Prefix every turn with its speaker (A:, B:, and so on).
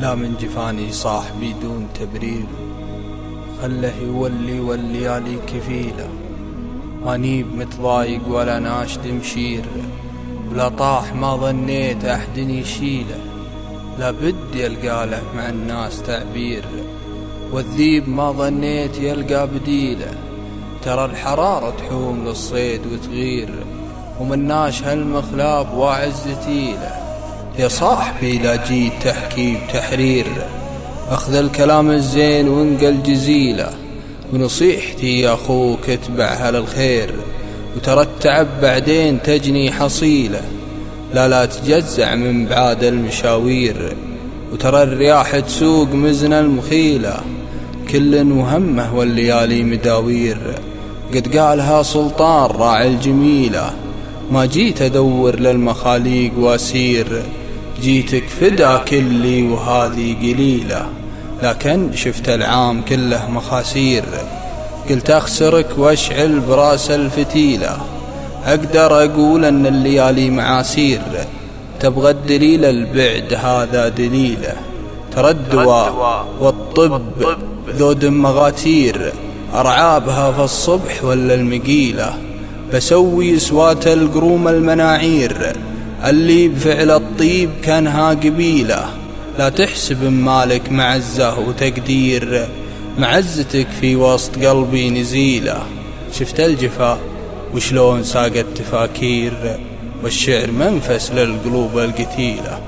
A: لا من جفاني صاح بدون تبرير، خله يولي والليالي كفيله. ماني متضايق ولا ناشد مشير، ولا طاح ما ظنيت أحد يشيله. لا بدي يلقى له مع الناس تعبير، والذيب ما ظنيت يلقى بديله. ترى الحرارة تحوم للصيد وتغير، ومناش هالمخلاب وعزتي له. يا صاحبي لا جيت تحكي بتحرير، أخذ الكلام الزين وانقل جزيله. ونصيحتي يا أخوك اتبعها للخير، وترى التعب بعدين تجني حصيله. لا تجزع من بعاد المشاوير، وترى الرياح تسوق مزن المخيله. كل وهمه والليالي مداوير، قد قالها سلطان راعي الجميله. ما جيت أدور للمخاليق واسير، جيتك فدا كلي وهذه قليلة. لكن شفت العام كله مخاسير، قلت أخسرك واشعل براس الفتيلة. أقدر أقول أن الليالي معاسير، تبغى الدليل البعد هذا دليله. ترى الدواء والطب ذو دم مغاتير، أرعابها في الصبح ولا المقيلة. بسوي سوات القروم المناعير، اللي بفعل الطيب كانها قبيلة. لا تحسب مالك معزة وتقدير، معزتك في وسط قلبي نزيلة. شفت الجفا وشلون ساقت تفاكير، والشعر منفس للقلوب القتيلة.